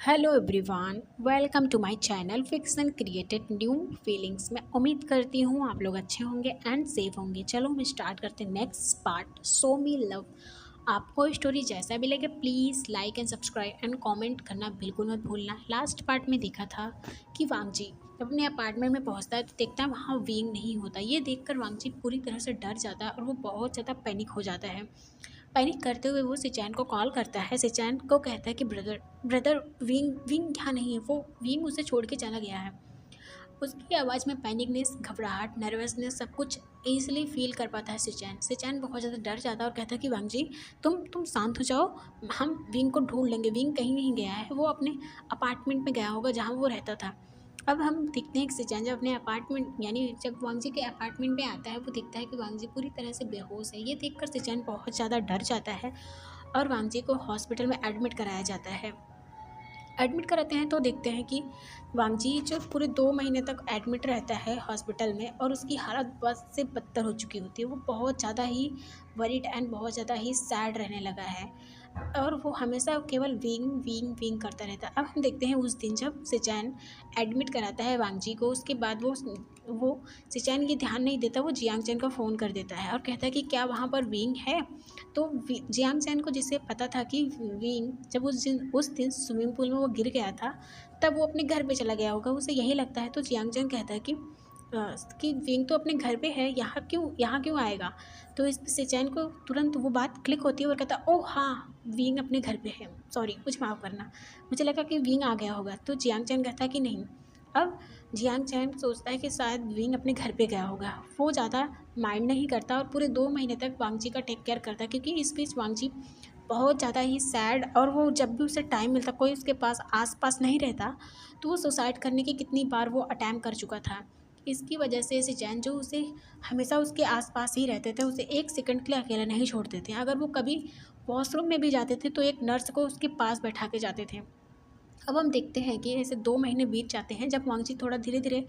Hello everyone, welcome to my channel fiction created new feelings. मैं उम्मीद करती हूँ आप लोग अच्छे होंगे एंड सेफ होंगे। चलो हम स्टार्ट करते हैं नेक्स्ट पार्ट, सो मी लव। आपको स्टोरी जैसा भी लगे please like and subscribe and comment करना बिल्कुल मत भूलना। लास्ट पार्ट में देखा था कि वांगजी जब अपने अपार्टमेंट में पहुंचता है तो देखता है वहाँ विंग नहीं होता। ये देखकर वांगजी पूरी तरह से डर जाता है और वो बहुत ज़्यादा पैनिक हो जाता है। पैनिक करते हुए वो सिचैन को कॉल करता है। सिचैन को कहता है कि ब्रदर ब्रदर विंग विंग यहाँ नहीं है, वो विंग उसे छोड़ के चला गया है। उसकी आवाज़ में पैनिकनेस, घबराहट, नर्वसनेस सब कुछ ईजिली फील कर पाता है सिचैन। सिचैन बहुत ज़्यादा डर जाता है और कहता है कि वांग जी तुम शांत हो जाओ, हम विंग को ढूंढ लेंगे। विंग कहीं नहीं गया है, वो अपने अपार्टमेंट में गया होगा जहाँ वो रहता था। अब हम देखते हैं कि सिचैन जब अपने अपार्टमेंट यानी जब वांगजी के अपार्टमेंट में आता है वो देखता है कि वांगजी पूरी तरह से बेहोश है। ये देखकर सिचैन बहुत ज़्यादा डर जाता है और वांगजी को हॉस्पिटल में एडमिट कराया जाता है। एडमिट कराते हैं तो देखते हैं कि वांगजी जो पूरे 2 महीने तक एडमिट रहता है हॉस्पिटल में और उसकी हालत बद से बदतर हो चुकी होती है। वो बहुत ज़्यादा ही वरीड एंड बहुत ज़्यादा ही सैड रहने लगा है और वो हमेशा केवल विंग विंग विंग करता रहता है। अब हम देखते हैं उस दिन जब सिचैन एडमिट कराता है वांगजी को, उसके बाद वो सिचैन ये ध्यान नहीं देता, वो जियांग चैन को फ़ोन कर देता है और कहता है कि क्या वहाँ पर विंग है। तो जियांग चैन को जिसे पता था कि विंग जब उस दिन स्विमिंग पूल में वो गिर गया था तब वो अपने घर पे चला गया होगा, उसे यही लगता है। तो जियांग चैन कहता है कि विंग तो अपने घर पे है, यहाँ क्यों आएगा। तो इस सिचैन को तुरंत वो बात क्लिक होती है और कहता है ओह हाँ विंग अपने घर पे है, सॉरी मुझे माफ़ करना, मुझे लगा कि विंग आ गया होगा। तो जियांग चैन कहता है कि नहीं। अब जियांग चैन सोचता है कि शायद विंग अपने घर पे गया होगा। वो ज़्यादा माइंड नहीं करता और पूरे 2 महीने तक वांगजी का टेक केयर करता है, क्योंकि इस बीच वांगजी बहुत ज़्यादा ही सैड और वो जब भी उसे टाइम मिलता, कोई उसके पास आस पास नहीं रहता, तो वो सुसाइड करने की कितनी बार वो अटैम्प्ट कर चुका था। इसकी वजह से सिचैन जो उसे हमेशा उसके आसपास ही रहते थे, उसे एक सेकंड के लिए अकेला नहीं छोड़ते थे। अगर वो कभी वॉशरूम में भी जाते थे तो एक नर्स को उसके पास बैठा के जाते थे। अब हम देखते हैं कि ऐसे 2 महीने बीत जाते हैं। जब वांगजी थोड़ा धीरे धीरे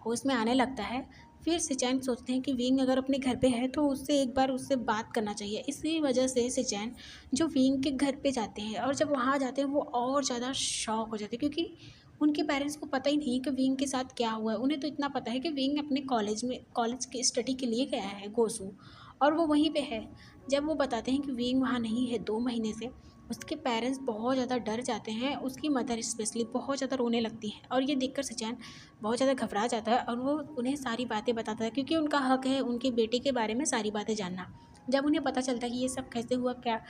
होश में आने लगता है, फिर सिचैन सोचते हैं कि विंग अगर अपने घर पे है तो उससे एक बार उससे बात करना चाहिए। इसी वजह से सिचैन जो विंग के घर पे जाते हैं और जब वहाँ जाते हैं वो और ज़्यादा शॉक हो जाते हैं, क्योंकि उनके पेरेंट्स को पता ही नहीं कि विंग के साथ क्या हुआ है। उन्हें तो इतना पता है कि विंग अपने कॉलेज की स्टडी के लिए गया है गोसू, और वो वहीं पे है। जब वो बताते हैं कि विंग वहाँ नहीं है 2 महीने से, उसके पेरेंट्स बहुत ज़्यादा डर जाते हैं। उसकी मदर स्पेशली बहुत ज़्यादा रोने लगती है और ये देखकर सिचैन बहुत ज़्यादा घबरा जाता है और वो उन्हें सारी बातें बताता है, क्योंकि उनका हक है उनके बेटे के बारे में सारी बातें जानना। जब उन्हें पता चलता है कि ये सब कैसे हुआ, क्या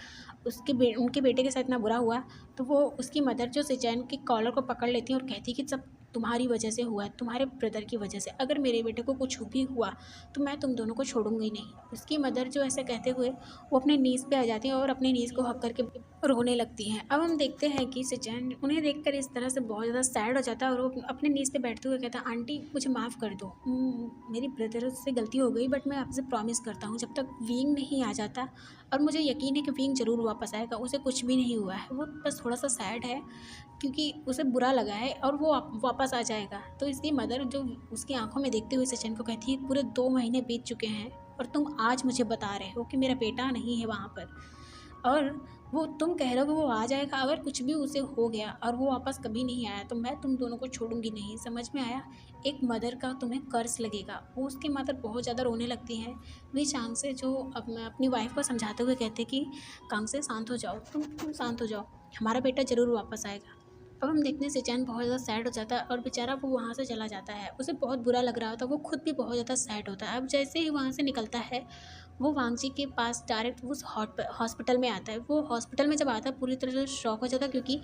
उनके बेटे के साथ इतना बुरा हुआ, तो वो उसकी मदर जो सिचैन के कॉलर को पकड़ लेती है और कहती है कि सब तुम्हारी वजह से हुआ है, तुम्हारे ब्रदर की वजह से। अगर मेरे बेटे को कुछ भी हुआ तो मैं तुम दोनों को छोड़ूंगी नहीं। उसकी मदर जो ऐसे कहते हुए वो अपने नीज़ पे आ जाती है और अपने नीज़ को हक करके रोने लगती हैं। अब हम देखते हैं कि सिचैन उन्हें देखकर इस तरह से बहुत ज़्यादा सैड हो जाता है और वो अपने नीज़ पे बैठते हुए कहता है आंटी मुझे माफ़ कर दो, मेरी ब्रदर से गलती हो गई, बट मैं आपसे प्रॉमिस करता हूँ जब तक विंग नहीं आ जाता, और मुझे यकीन है कि विंग ज़रूर वापस आएगा, उसे कुछ भी नहीं हुआ है, वो बस थोड़ा सा सैड है क्योंकि उसे बुरा लगा है और वो वापस आ जाएगा। तो इसकी मदर जो उसकी आंखों में देखते हुए सिचैन को कहती है पूरे 2 महीने बीत चुके हैं और तुम आज मुझे बता रहे हो कि मेरा बेटा नहीं है वहाँ पर, और वो तुम कह रहे हो कि वो आ जाएगा। अगर कुछ भी उसे हो गया और वो वापस कभी नहीं आया तो मैं तुम दोनों को छोड़ूंगी नहीं, समझ में आया। एक मदर का तुम्हें कर्ज लगेगा। वो उसकी मदर बहुत ज़्यादा रोने लगती है। वे चांग से जो अपनी वाइफ को समझाते हुए कहते कि कांग से शांत हो जाओ, तुम शांत हो जाओ, हमारा बेटा ज़रूर वापस आएगा। अब हम देखने से चैन बहुत ज़्यादा सैड हो जाता है और बेचारा वो वहाँ से चला जाता है। उसे बहुत बुरा लग रहा होता है, वो खुद भी बहुत ज़्यादा सैड होता है। अब जैसे ही वहाँ से निकलता है वो वांगजी के पास डायरेक्ट उस हॉस्पिटल में आता है। वो हॉस्पिटल में जब आता है पूरी तरह से शॉक हो जाता है, क्योंकि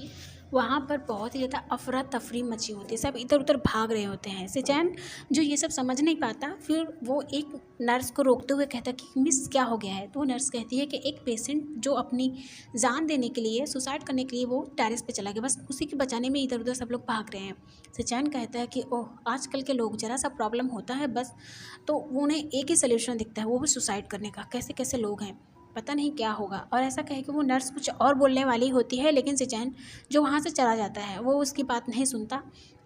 वहाँ पर बहुत ही ज़्यादा अफरा तफरी मची होती है, सब इधर उधर भाग रहे होते हैं। सिचैन जो ये सब समझ नहीं पाता, फिर वो एक नर्स को रोकते हुए कहता कि मिस क्या हो गया है। तो वो नर्स कहती है कि एक पेशेंट जो अपनी जान देने के लिए, सुसाइड करने के लिए वो टेरेस पे चला गया, बस उसी के बचाने में इधर उधर सब लोग भाग रहे हैं। सिचैन कहता है कि ओह आजकल के लोग ज़रा सा प्रॉब्लम होता है बस, तो वो उन्हें एक ही सोल्यूशन दिखता है, वो भी सुसाइड करने का। कैसे कैसे लोग हैं, पता नहीं क्या होगा। और ऐसा कहे कि वो नर्स कुछ और बोलने वाली होती है, लेकिन सिचैन जो वहाँ से चला जाता है वो उसकी बात नहीं सुनता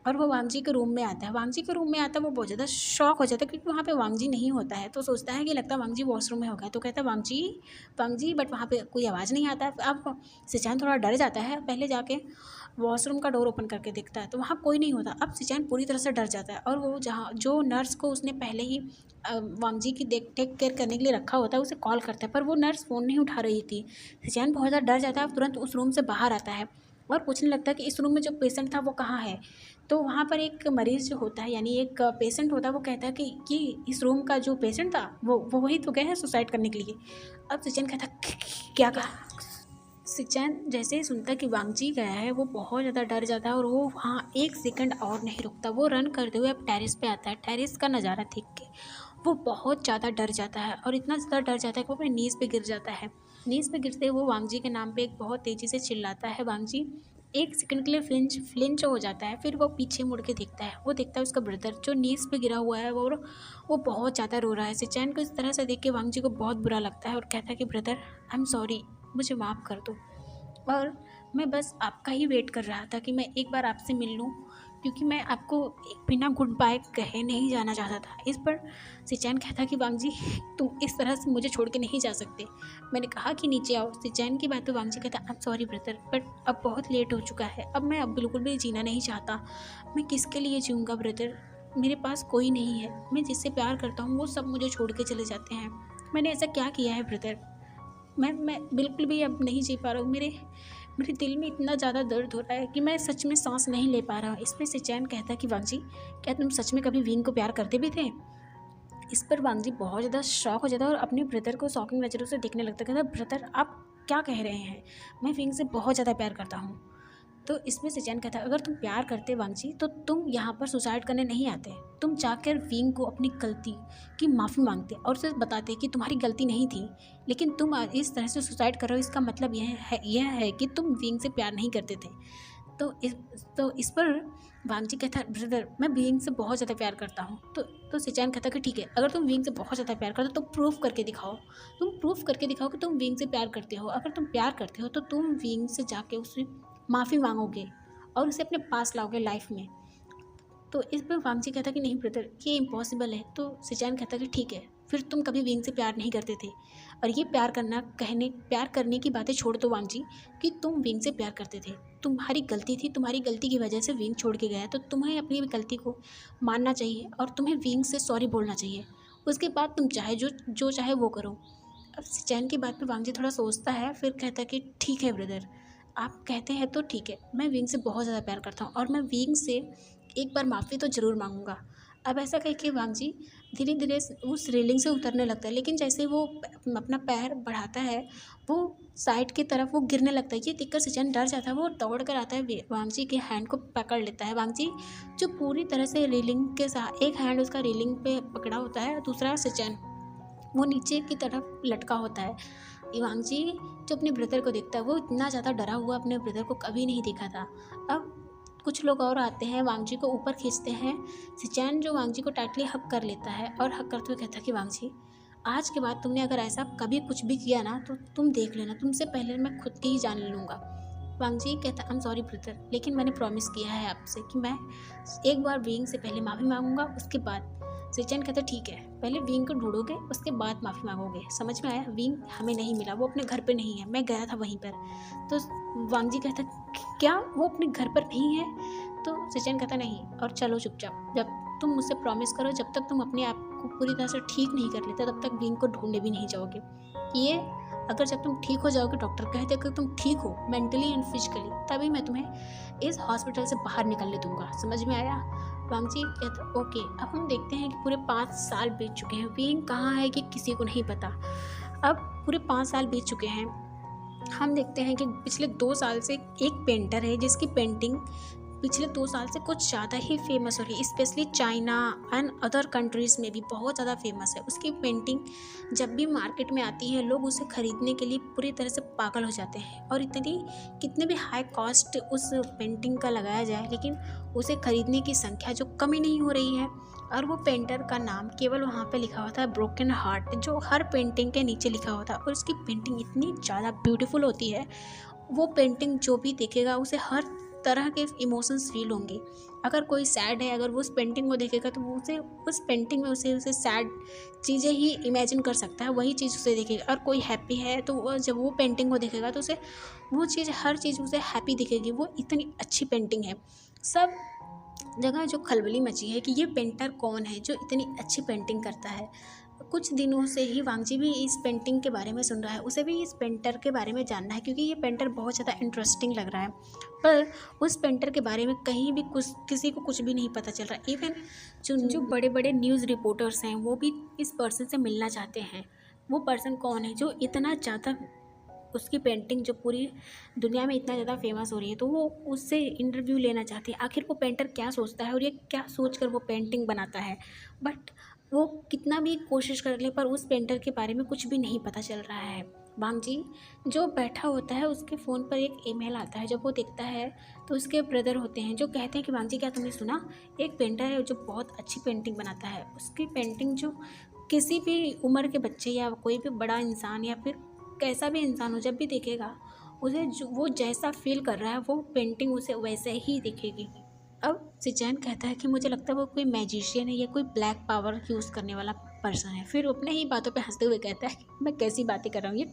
और वो वांगजी के रूम में आता है। वांगजी के रूम में आता है, वो बहुत ज़्यादा शॉक हो जाता है क्योंकि वहाँ पे वांगजी नहीं होता है। तो सोचता है कि लगता है वांगजी वॉशरूम में हो गया, तो कहता है वांगजी वांगजी, बट वहाँ पे कोई आवाज़ नहीं आता है। अब सिचैन थोड़ा डर जाता है, पहले जाके वॉशरूम का डोर ओपन करके देखता है तो वहाँ कोई नहीं होता। अब सिचैन पूरी तरह से डर जाता है और वो जहाँ जो नर्स को उसने पहले ही वांगजी की टेक केयर करने के लिए रखा होता है उसे कॉल करता है, पर वो नर्स फ़ोन नहीं उठा रही थी। सिचैन बहुत ज़्यादा डर जाता है, तुरंत उस रूम से बाहर आता है और पूछने लगता है कि इस रूम में जो पेशेंट था वो कहाँ है। तो वहाँ पर एक मरीज़ जो होता है, यानी एक पेशेंट होता है, वो कहता है कि इस रूम का जो पेशेंट था वो वही तो गया है सुसाइड करने के लिए। अब सिचैन कहता है क्या कहा। सिचैन जैसे ही सुनता है कि वांगजी गया है वो बहुत ज़्यादा डर जाता है और वो वहाँ एक सेकंड और नहीं रुकता। वो रन करते हुए अब टेरेस पे आता है। टेरेस का नज़ारा देख के वो बहुत ज़्यादा डर जाता है और इतना ज़्यादा डर जाता है कि वो अपने नीज़ पे गिर जाता है। नीज़ पे गिरते वो वांगजी के नाम पे एक बहुत तेज़ी से चिल्लाता है। वांगजी एक सेकंड के लिए फ्लिंच हो जाता है, फिर वो पीछे मुड़ के देखता है। वो देखता है उसका ब्रदर जो नीज़ पे गिरा हुआ है, वो बहुत ज़्यादा रो रहा है। सिचैन को इस तरह से देख के वांगजी को बहुत बुरा लगता है और कहता है कि ब्रदर आई एम सॉरी, मुझे माफ़ कर दो और मैं बस आपका ही वेट कर रहा था कि मैं एक बार आपसे मिल लूँ, क्योंकि मैं आपको एक बिना गुड बाय कहे नहीं जाना चाहता था। इस पर सिचैन कहता कि वांगजी तुम इस तरह से मुझे छोड़ के नहीं जा सकते, मैंने कहा कि नीचे आओ। सिचैन की बात पे वांगजी कहता I am sorry brother, but अब बहुत लेट हो चुका है, अब मैं अब बिल्कुल भी जीना नहीं चाहता। मैं किसके लिए जीऊँगा ब्रदर, मेरे पास कोई नहीं है, मैं जिससे प्यार करता हूँ वो सब मुझे छोड़ के चले जाते हैं। मैंने ऐसा क्या किया है ब्रदर, मैं बिल्कुल भी अब नहीं जी पा रहा हूँ। मेरे दिल में इतना ज़्यादा दर्द हो रहा है कि मैं सच में सांस नहीं ले पा रहा हूँ। इस पर सिचैन कहता है कि वांगजी क्या तुम सच में कभी विंग को प्यार करते भी थे। इस पर वांगजी बहुत ज़्यादा शॉक हो जाता है और अपने ब्रदर को शॉकिंग नज़रों से देखने लगता है। कहता ब्रदर आप क्या कह रहे हैं, मैं विंग से बहुत ज़्यादा प्यार करता हूँ। तो इसमें सिचैन कहता है अगर तुम प्यार करते वांगजी तो तुम यहाँ पर सुसाइड करने नहीं आते, तुम जाकर विंग को अपनी गलती की माफ़ी मांगते और उसे बताते कि तुम्हारी गलती नहीं थी, लेकिन तुम आज इस तरह से सुसाइड कर रहे हो, इसका मतलब यह है कि तुम विंग से प्यार नहीं करते थे। तो इस पर वांगजी कहता है ब्रदर मैं विंग से बहुत ज़्यादा प्यार करता हूँ। तो सिचैन कहता है कि ठीक है, अगर तुम विंग से बहुत ज़्यादा प्यार करते हो तो प्रूफ करके दिखाओ, तुम प्रूफ करके दिखाओ कि तुम विंग से प्यार करते हो। अगर तुम प्यार करते हो तो तुम विंग से जाके उससे माफ़ी मांगोगे और उसे अपने पास लाओगे लाइफ में। तो इस पर वांगजी कहता कि नहीं ब्रदर ये इम्पॉसिबल है। तो सिचैन कहता कि ठीक है, फिर तुम कभी विंग से प्यार नहीं करते थे और ये प्यार करने की बातें छोड़ दो वांगजी, कि तुम विंग से प्यार करते थे, तुम्हारी गलती थी, तुम्हारी गलती की वजह से विंग छोड़ के गया, तो तुम्हें अपनी गलती को मानना चाहिए और तुम्हें विंग से सॉरी बोलना चाहिए। उसके बाद तुम चाहे जो चाहे वो करो। अब सिचैन की बात पे वांगजी थोड़ा सोचता है, फिर कहता है कि ठीक है ब्रदर, आप कहते हैं तो ठीक है, मैं विंग से बहुत ज़्यादा प्यार करता हूँ और मैं विंग से एक बार माफ़ी तो ज़रूर मांगूंगा। अब ऐसा कह के वांगजी धीरे धीरे उस रेलिंग से उतरने लगता है, लेकिन जैसे वो अपना पैर बढ़ाता है वो साइड की तरफ वो गिरने लगता है। ये देखकर सिचैन डर जाता है, वो दौड़ कर आता है, वांगजी के हैंड को पकड़ लेता है। वांगजी जो पूरी तरह से रेलिंग के साथ, एक हैंड उसका रेलिंग पे पकड़ा होता है, दूसरा सिचैन वो नीचे की तरफ लटका होता है। वांगजी जो अपने ब्रदर को देखता है, वो इतना ज़्यादा डरा हुआ अपने ब्रदर को कभी नहीं देखा था। अब कुछ लोग और आते हैं, वांगजी को ऊपर खींचते हैं। सिचैन जो वांगजी को टाइटली हक कर लेता है और हक करते हुए कहता है कि वांगजी आज के बाद तुमने अगर ऐसा कभी कुछ भी किया ना तो तुम देख लेना, तुमसे पहले मैं खुद की ही जान लूँगा। वांगजी कहता आई एम सॉरी ब्रदर, लेकिन मैंने प्रॉमिस किया है आपसे कि मैं एक बार विंग से पहले माफ़ी मांगूंगा, उसके बाद। सिचैन कहता ठीक है, पहले विंग को ढूंढोगे उसके बाद माफ़ी मांगोगे, समझ में आया। विंग हमें नहीं मिला, वो अपने घर पे नहीं है, मैं गया था वहीं पर। तो वांगजी कहता क्या वो अपने घर पर नहीं है। तो सिचैन कहता नहीं, और चलो चुपचाप, जब तुम मुझसे प्रॉमिस करो जब तक तुम अपने आप को पूरी तरह से ठीक नहीं कर लेते तब तक विंग को ढूंढने भी नहीं जाओगे। ये अगर जब तुम ठीक हो जाओगे, डॉक्टर कहते अगर तुम ठीक हो मेंटली एंड फिजिकली, तभी मैं तुम्हें इस हॉस्पिटल से बाहर निकलने दूंगा, समझ में आया। वांगजी कहता ओके। अब हम देखते हैं कि पूरे 5 साल बीत चुके हैं, विंग कहाँ है कि किसी को नहीं पता। अब पूरे 5 साल बीत चुके हैं। हम देखते हैं कि पिछले 2 साल से एक पेंटर है जिसकी पेंटिंग पिछले 2 साल से कुछ ज़्यादा ही फेमस हो रही है, specially China and other countries में भी बहुत ज़्यादा फेमस है। उसकी पेंटिंग जब भी मार्केट में आती है लोग उसे ख़रीदने के लिए पूरी तरह से पागल हो जाते हैं, और कितने भी हाई कॉस्ट उस पेंटिंग का लगाया जाए लेकिन उसे ख़रीदने की संख्या जो कमी नहीं हो रही है। और वो पेंटर का नाम केवल वहाँ पे लिखा होता है ब्रोकन हार्ट, जो हर पेंटिंग के नीचे लिखा होता है, और उसकी पेंटिंग इतनी ज़्यादा ब्यूटीफुल होती है। वो पेंटिंग जो भी देखेगा उसे हर तरह के इमोशंस फील होंगे। अगर कोई सैड है, अगर वो उस पेंटिंग को देखेगा तो वो उसे उस पेंटिंग में उसे सैड चीज़ें ही इमेजिन कर सकता है, वही चीज़ उसे दिखेगी। और कोई हैप्पी है तो वो जब वो पेंटिंग को देखेगा तो उसे वो चीज़, हर चीज़ उसे हैप्पी दिखेगी। वो इतनी अच्छी पेंटिंग है। सब जगह जो खलबली मची है कि ये पेंटर कौन है जो इतनी अच्छी पेंटिंग करता है। कुछ दिनों से ही वांगजी भी इस पेंटिंग के बारे में सुन रहा है, उसे भी इस पेंटर के बारे में जानना है क्योंकि ये पेंटर बहुत ज़्यादा इंटरेस्टिंग लग रहा है। पर उस पेंटर के बारे में कहीं भी कुछ, किसी को कुछ भी नहीं पता चल रहा। इवन जो बड़े बड़े न्यूज़ रिपोर्टर्स हैं वो भी इस पर्सन से मिलना चाहते हैं। वो पर्सन कौन है जो इतना ज़्यादा, उसकी पेंटिंग जो पूरी दुनिया में इतना ज़्यादा फेमस हो रही है, तो वो उससे इंटरव्यू लेना चाहती है। आखिर वो पेंटर क्या सोचता है और ये क्या सोच कर वो पेंटिंग बनाता है। बट वो कितना भी कोशिश कर ले पर उस पेंटर के बारे में कुछ भी नहीं पता चल रहा है। वांगजी जो बैठा होता है उसके फ़ोन पर एक ईमेल आता है। जब वो देखता है तो उसके ब्रदर होते हैं जो कहते हैं कि वांगजी क्या तुमने सुना, एक पेंटर है जो बहुत अच्छी पेंटिंग बनाता है। उसकी पेंटिंग जो किसी भी उम्र के बच्चे या कोई भी बड़ा इंसान या फिर कैसा भी इंसान हो, जब भी देखेगा उसे जो वो जैसा फील कर रहा है वो पेंटिंग उसे वैसे ही दिखेगी। अब सिचैन कहता है कि मुझे लगता है वो कोई मैजिशियन है या कोई ब्लैक पावर यूज़ करने वाला पर्सन है। फिर अपने ही बातों पे हंसते हुए कहता है कि मैं कैसी बातें कर रहा हूँ, ये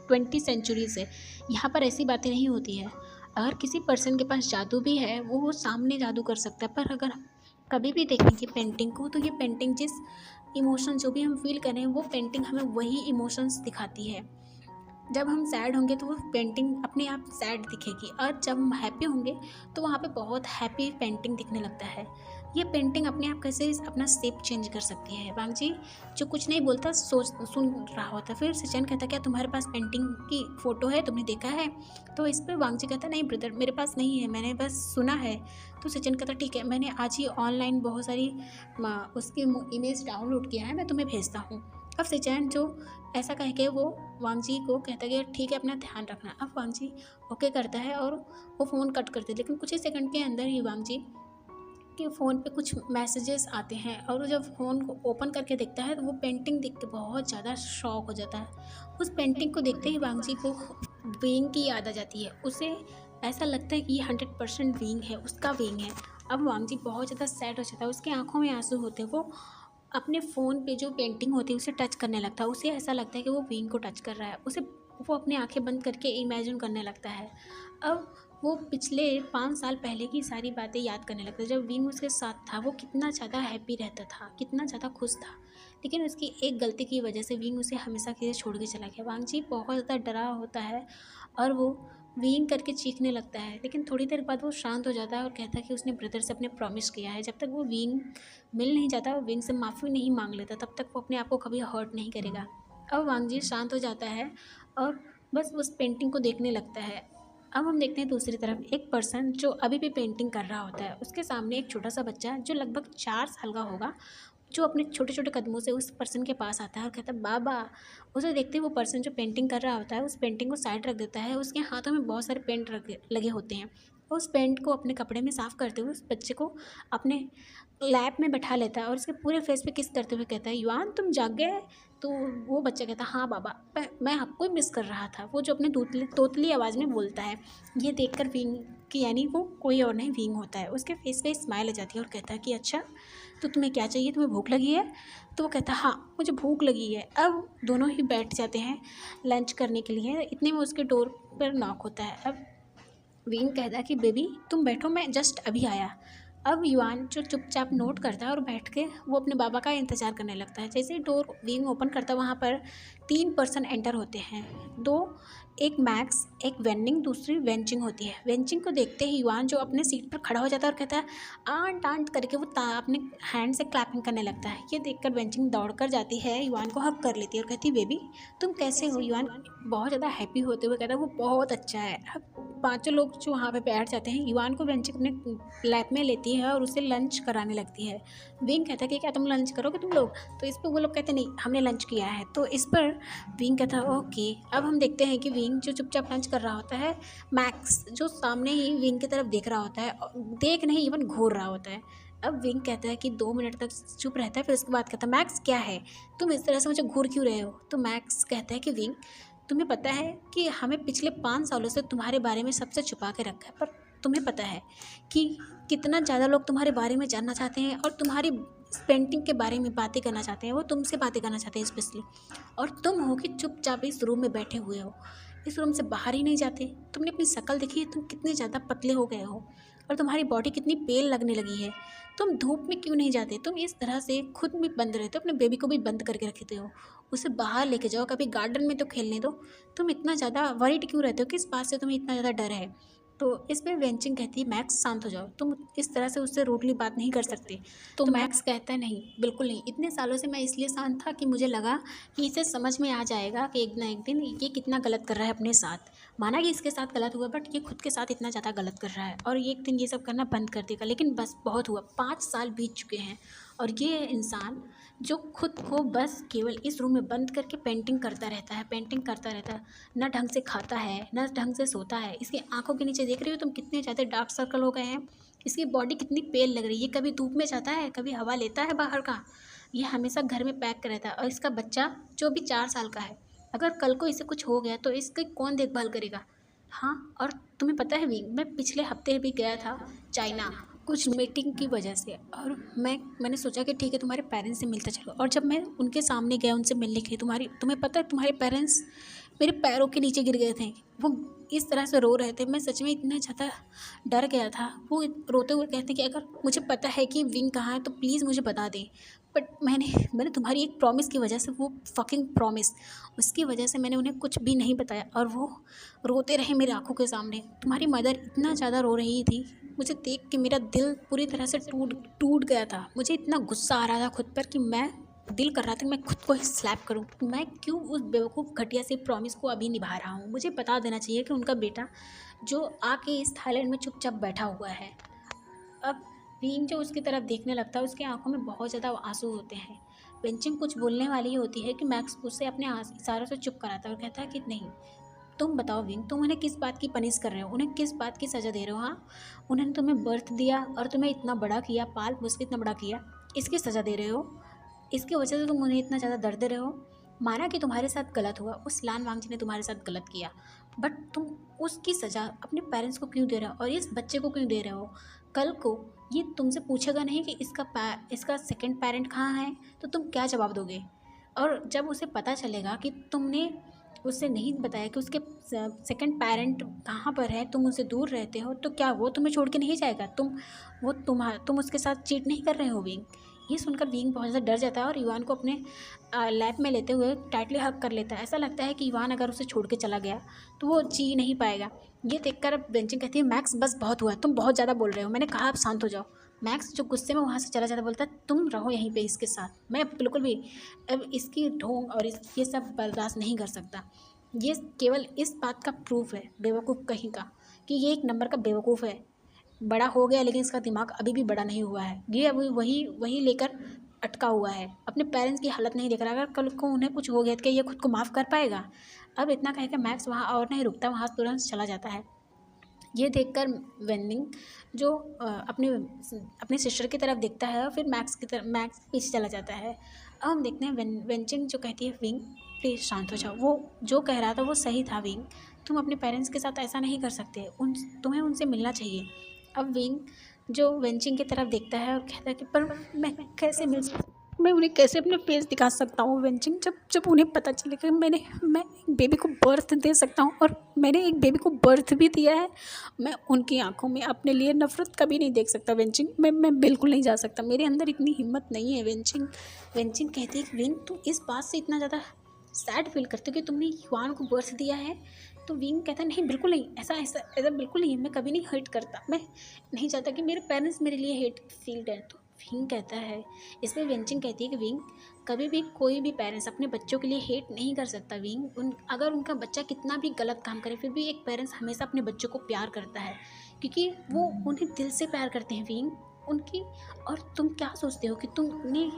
20 सेंचुरी से यहाँ पर ऐसी बातें नहीं होती है। अगर किसी पर्सन के पास जादू भी है वो सामने जादू कर सकता है, पर अगर हम कभी भी देखेंगे पेंटिंग को तो ये पेंटिंग जिस इमोशन जो भी हम फील करें वो पेंटिंग हमें वही इमोशंस दिखाती है। जब हम सैड होंगे तो वो पेंटिंग अपने आप सैड दिखेगी और जब हम हैप्पी होंगे तो वहाँ पे बहुत हैप्पी पेंटिंग दिखने लगता है। ये पेंटिंग अपने आप कैसे अपना शेप चेंज कर सकती है। वांगजी जो कुछ नहीं बोलता सोच सुन रहा होता। फिर सचिन कहता क्या तुम्हारे पास पेंटिंग की फ़ोटो है, तुमने देखा है? तो इस पर वांगजी कहता नहीं ब्रदर मेरे पास नहीं है, मैंने बस सुना है। तो सचिन कहता ठीक है, मैंने आज ही ऑनलाइन बहुत सारी उसकी इमेज डाउनलोड किया है, मैं तुम्हें भेजता हूँ। अब सचिन जो ऐसा कह के वो वांगजी को कहता है कि ठीक है अपना ध्यान रखना। अब वांगजी ओके करता है और वो फ़ोन कट करते हैं। लेकिन कुछ ही सेकंड के अंदर ही वांगजी के फ़ोन पे कुछ मैसेजेस आते हैं और वो जब फ़ोन को ओपन करके देखता है तो वो पेंटिंग देख के बहुत ज़्यादा शॉक हो जाता है। उस पेंटिंग को देखते ही वांगजी को विंग की याद आ जाती है। उसे ऐसा लगता है कि ये 100% विंग है, उसका विंग है। अब वांगजी बहुत ज़्यादा सैड हो जाता है, उसकी आंखों में आंसू होते हैं। वो अपने फ़ोन पे जो पेंटिंग होती है उसे टच करने लगता है। उसे ऐसा लगता है कि वो विंग को टच कर रहा है। उसे वो अपनी आंखें बंद करके इमेजिन करने लगता है। अब वो पिछले 5 साल पहले की सारी बातें याद करने लगता है। जब विंग उसके साथ था वो कितना ज़्यादा हैप्पी रहता था, कितना ज़्यादा खुश था। लेकिन उसकी एक गलती की वजह से विंग उसे हमेशा के लिए छोड़ के चला गया। वांगजी बहुत ज़्यादा डरा होता है और वो वीइंग करके चीखने लगता है। लेकिन थोड़ी देर बाद वो शांत हो जाता है और कहता है कि उसने ब्रदर से अपने प्रॉमिस किया है, जब तक वो विंग मिल नहीं जाता, वो विंग से माफ़ी नहीं मांग लेता, तब तक वो अपने आप को कभी हर्ट नहीं करेगा। अब वांगजी शांत हो जाता है और बस उस पेंटिंग को देखने लगता है। अब हम देखते हैं दूसरी तरफ एक पर्सन जो अभी भी पेंटिंग कर रहा होता है। उसके सामने एक छोटा सा बच्चा जो लगभग 4 साल का होगा, जो अपने छोटे छोटे कदमों से उस पर्सन के पास आता है और कहता है बाबा। उसे देखते ही वो पर्सन जो पेंटिंग कर रहा होता है उस पेंटिंग को साइड रख देता है। उसके हाथों में बहुत सारे पेंट लगे होते हैं। उस पेंट को अपने कपड़े में साफ़ करते हुए उस बच्चे को अपने लैप में बैठा लेता है और उसके पूरे फेस पे किस करते हुए कहता है युआन तुम जाग गए? तो वो बच्चा कहता है हाँ बाबा, मैं आपको ही मिस कर रहा था। वो जो अपने तोतली आवाज़ में बोलता है। ये देखकर विंग कि यानी वो कोई और नहीं विंग होता है। उसके फेस पे स्माइल आ जाती है और कहता है कि अच्छा तो तुम्हें क्या चाहिए, तुम्हें भूख लगी है? तो वो कहता है हाँ मुझे भूख लगी है। अब दोनों ही बैठ जाते हैं लंच करने के लिए। इतने में उसके डोर पर नॉक होता है। अब विंग कहता है कि बेबी तुम बैठो, मैं जस्ट अभी आया। अब युआन जो चुपचाप नोट करता है और बैठ के वो अपने बाबा का इंतज़ार करने लगता है। जैसे ही डोर विंग ओपन करता है वहाँ पर 3 पर्सन एंटर होते हैं। 2, एक मैक्स, एक वेनिंग, दूसरी वेंचिंग होती है। वेंचिंग को देखते ही युआन जो अपने सीट पर खड़ा हो जाता है और कहता है आंट आंट करके वो अपने हैंड से क्लैपिंग करने लगता है। ये देखकर वेंचिंग दौड़ कर जाती है, युआन को हक कर लेती है और कहती है बेबी तुम कैसे हो? युआन बहुत ज़्यादा हैप्पी होते हुए कहता है वो बहुत अच्छा है। अब पाँचों लोग जो वहाँ पे बैठ जाते हैं, युआन को वेंचिंग अपने लैप में लेती है और उसे लंच कराने लगती है। विंग कहता है कि क्या तुम लंच करोगे तुम लोग? तो इस पर वो लोग कहते हैं नहीं हमने लंच किया है। तो इस पर विंग कहता है ओके। अब हम देखते हैं कि विंग जो चुपचाप लंच कर रहा होता है, मैक्स जो सामने ही विंग की तरफ देख रहा होता है, देख नहीं इवन घूर रहा होता है। अब विंग कहता है कि 2 मिनट तक चुप रहता है, फिर उसके बाद कहता है मैक्स क्या है, तुम इस तरह से मुझे घूर क्यों रहे हो? तो मैक्स कहता है कि विंग तुम्हें पता है कि हमें पिछले 5 सालों से तुम्हारे बारे में सबसे छुपा के रखा है, पर तुम्हें पता है कि कितना ज़्यादा लोग तुम्हारे बारे में जानना चाहते हैं और तुम्हारी पेंटिंग के बारे में बातें करना चाहते हैं, वो तुमसे बातें करना चाहते हैं स्पेशली। और तुम हो कि चुपचाप इस रूम में बैठे हुए हो, इस रूम से बाहर ही नहीं जाते। तुमने अपनी शक्ल देखी है, तुम कितने ज़्यादा पतले हो गए हो और तुम्हारी बॉडी कितनी पेल लगने लगी है। तुम धूप में क्यों नहीं जाते? तुम इस तरह से खुद भी बंद रहते हो, अपने बेबी को भी बंद करके रखते हो। उसे बाहर लेके जाओ, कभी गार्डन में तो खेलने दो। तुम इतना ज़्यादा वरीड क्यों रहते हो? किस बात से तुम्हें इतना ज़्यादा डर है? तो इस पे वेंचिंग कहती है मैक्स शांत हो जाओ, तुम इस तरह से उससे रूडली बात नहीं कर सकते। तो मैक्स कहता है नहीं, बिल्कुल नहीं। इतने सालों से मैं इसलिए शांत था कि मुझे लगा कि इसे समझ में आ जाएगा कि एक ना एक दिन ये कितना गलत कर रहा है अपने साथ। माना कि इसके साथ गलत हुआ, बट ये खुद के साथ इतना ज़्यादा गलत कर रहा है और ये एक दिन ये सब करना बंद कर देगा। लेकिन बस बहुत हुआ, 5 साल बीत चुके हैं और ये इंसान जो खुद को बस केवल इस रूम में बंद करके पेंटिंग करता रहता है, पेंटिंग करता रहता है। ना ढंग से खाता है, ना ढंग से सोता है। इसकी आंखों के नीचे देख रही हो तुम कितने ज़्यादा डार्क सर्कल हो गए हैं। इसकी बॉडी कितनी पेल लग रही है। कभी धूप में जाता है, कभी हवा लेता है बाहर का। ये हमेशा घर में पैक रहता है। और इसका बच्चा जो भी 4 साल का है, अगर कल को इसे कुछ हो गया तो इसकी कौन देखभाल करेगा? हाँ, और तुम्हें पता है भी, मैं पिछले हफ्ते भी गया था चाइना कुछ मीटिंग की वजह से। और मैंने सोचा कि ठीक है तुम्हारे पेरेंट्स से मिलता चलो। और जब मैं उनके सामने गया उनसे मिलने के लिए, तुम्हें पता है तुम्हारे पेरेंट्स मेरे पैरों के नीचे गिर गए थे। वो इस तरह से रो रहे थे, मैं सच में इतना ज़्यादा डर गया था। वो रोते हुए कहते कि अगर मुझे पता है कि विंग कहाँ है तो प्लीज़ मुझे बता दें। बट मैंने तुम्हारी एक प्रॉमिस की वजह से, वो फकिंग प्रॉमिस, उसकी वजह से मैंने उन्हें कुछ भी नहीं बताया और वो रोते रहे मेरी आंखों के सामने। तुम्हारी मदर इतना ज़्यादा रो रही थी, मुझे देख के मेरा दिल पूरी तरह से टूट टूट गया था। मुझे इतना गुस्सा आ रहा था खुद पर कि मैं दिल कर रहा था कि मैं खुद को ही स्लैप करूं। मैं क्यों उस बेवकूफ़ घटिया से प्रॉमिस को अभी निभा रहा हूं? मुझे बता देना चाहिए कि उनका बेटा जो आके इस थाईलैंड में चुपचाप बैठा हुआ है। अब रीन जो उसकी तरफ देखने लगता है, उसकी आंखों में बहुत ज़्यादा आंसू होते हैं। वेंचिंग कुछ बोलने वाली होती है कि मैक्स उसे अपने इशारों से चुप कराता है और कहता है कि नहीं, तुम बताओ विंग, तुम उन्हें किस बात की पनिश कर रहे हो? उन्हें किस बात की सज़ा दे रहे हो? हाँ, उन्होंने तुम्हें बर्थ दिया और तुम्हें इतना बड़ा किया, पाल पोस के इतना बड़ा किया, इसकी सज़ा दे रहे हो? इसकी वजह से तुम उन्हें इतना ज़्यादा दर्द दे रहे हो? माना कि तुम्हारे साथ गलत हुआ, उस लान वांगजी ने तुम्हारे साथ गलत किया, बट तुम उसकी सज़ा अपने पेरेंट्स को क्यों दे रहे हो और इस बच्चे को क्यों दे रहे हो? कल को ये तुमसे पूछेगा नहीं कि इसका सेकंड पेरेंट कहाँ है, तो तुम क्या जवाब दोगे? और जब उसे पता चलेगा कि तुमने उससे नहीं बताया कि उसके सेकंड पेरेंट कहाँ पर है, तुम उनसे दूर रहते हो, तो क्या वो तुम्हें छोड़ के नहीं जाएगा? तुम उसके साथ चीट नहीं कर रहे हो विंग? ये सुनकर विंग बहुत ज़्यादा डर जाता है और युवान को अपने लैप में लेते हुए टाइटली हग कर लेता है। ऐसा लगता है कि युवान अगर उसे छोड़ के चला गया तो वो जी नहीं पाएगा। ये देखकर अब वेंचिंग कहती है मैक्स बस बहुत हुआ, तुम बहुत ज़्यादा बोल रहे हो, मैंने कहा आप शांत हो जाओ। मैक्स जो गुस्से में वहाँ से चला जाता बोलता है तुम रहो यहीं पे इसके साथ, मैं बिल्कुल भी अब इसकी ढोंग और ये सब बर्दाश्त नहीं कर सकता। ये केवल इस बात का प्रूफ है बेवकूफ़ कहीं का कि ये एक नंबर का बेवकूफ़ है। बड़ा हो गया लेकिन इसका दिमाग अभी भी बड़ा नहीं हुआ है। ये अभी वही वही लेकर अटका हुआ है, अपने पेरेंट्स की हालत नहीं देख रहा। अगर कल को उन्हें कुछ हो गया तो क्या ये खुद को माफ़ कर पाएगा? अब इतना कह के मैक्स वहाँ और नहीं रुकता, वहाँ तुरंत चला जाता है। ये देखकर वेनिंग जो अपने अपने सिस्टर की तरफ देखता है और फिर मैक्स पीछे चला जाता है। अब हम देखते हैं वेंचिंग जो कहती है विंग प्लीज़ शांत हो जाओ। वो जो कह रहा था वो सही था विंग, तुम अपने पेरेंट्स के साथ ऐसा नहीं कर सकते, तुम्हें उनसे मिलना चाहिए। अब विंग जो वेंचिंग की तरफ देखता है और कहता है कि पर मैं कैसे मिल सकता, मैं उन्हें कैसे अपने फेस दिखा सकता हूँ वेंचिंग, जब जब उन्हें पता चलेगा मैं एक बेबी को बर्थ दे सकता हूँ और मैंने एक बेबी को बर्थ भी दिया है। मैं उनकी आंखों में अपने लिए नफ़रत कभी नहीं देख सकता वेंचिंग, मैं बिल्कुल नहीं जा सकता, मेरे अंदर इतनी हिम्मत नहीं है वेंचिंग। वेंचिंग कहती है कि विंग तुम इस बात से इतना ज़्यादा सैड फील करते हो कि तुमने युवान को बर्थ दिया है? तो विंग कहता है नहीं बिल्कुल नहीं, ऐसा ऐसा ऐसा बिल्कुल नहीं है, मैं कभी नहीं हेट करता, मैं नहीं चाहता कि मेरे पेरेंट्स मेरे लिए हेट फील करें। तो विंग कहता है, इसमें वेंचिंग कहती है कि विंग कभी भी कोई भी पेरेंट्स अपने बच्चों के लिए हेट नहीं कर सकता विंग। अगर उनका बच्चा कितना भी गलत काम करे फिर भी एक पेरेंट्स हमेशा अपने बच्चों को प्यार करता है क्योंकि वो उन्हें दिल से प्यार करते हैं विंग उनकी। और तुम क्या सोचते हो कि तुमने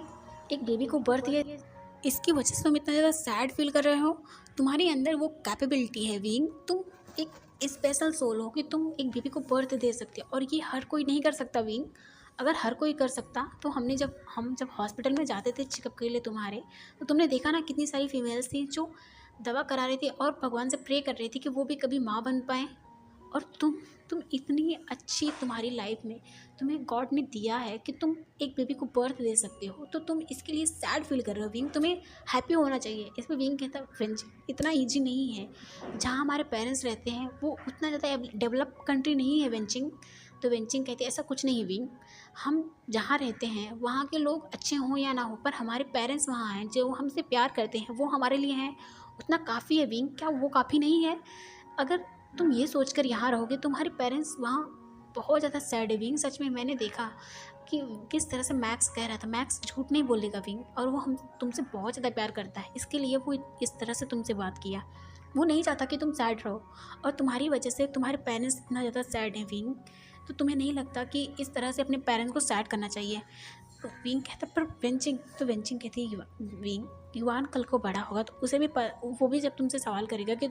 एक बेबी को बर्थ दिया, इसकी वजह से तुम इतना ज़्यादा सैड फील कर रहे हो? तुम्हारे अंदर वो कैपेबिलिटी है विंग, तुम एक स्पेशल सोल हो कि तुम एक बेबी को बर्थ दे सकते हो और ये हर कोई नहीं कर सकता विंग। अगर हर कोई कर सकता तो हम जब हॉस्पिटल में जाते थे चेकअप के लिए तुम्हारे, तो तुमने देखा ना कितनी सारी फीमेल्स थी जो दवा करा रही थी और भगवान से प्रे कर रही थी कि वो भी कभी माँ बन पाएँ। और तुम इतनी अच्छी, तुम्हारी लाइफ में तुम्हें गॉड ने दिया है कि तुम एक बेबी को बर्थ दे सकते हो, तो तुम इसके लिए सैड फील कर रहे हो विंग। तुम्हें हैप्पी होना चाहिए। इसमें विंग कहता है फ्रेंच इतना ईजी नहीं है। जहाँ हमारे पेरेंट्स रहते हैं वो उतना ज़्यादा डेवलप कंट्री नहीं है वेंचिंग। तो वेंचिंग कहती है ऐसा कुछ नहीं विंग, हम जहाँ रहते हैं वहाँ के लोग अच्छे हों या ना हो, पर हमारे पेरेंट्स वहाँ हैं जो हमसे प्यार करते हैं, वो हमारे लिए हैं, उतना काफ़ी है विंग। क्या वो काफ़ी नहीं है? अगर तुम ये सोचकर यहाँ रहोगे, तुम्हारे पेरेंट्स वहाँ बहुत ज़्यादा सैड है विंग। सच में मैंने देखा कि किस तरह से मैक्स कह रहा था, मैक्स झूठ नहीं बोलेगा विंग, और वो हम तुमसे बहुत ज़्यादा प्यार करता है, इसके लिए वो इस तरह से तुमसे बात किया। वो नहीं चाहता कि तुम सैड रहो, और तुम्हारी वजह से तुम्हारे पेरेंट्स इतना ज़्यादा सैड हैं विंग। तो तुम्हें नहीं लगता कि इस तरह से अपने पेरेंट्स को सैड करना चाहिए? तो विंग कहता पर वेंचिंग, तो वेंचिंग कहती है विंग, युवान कल को बड़ा होगा तो उसे भी वो भी जब तुमसे सवाल करेगा कि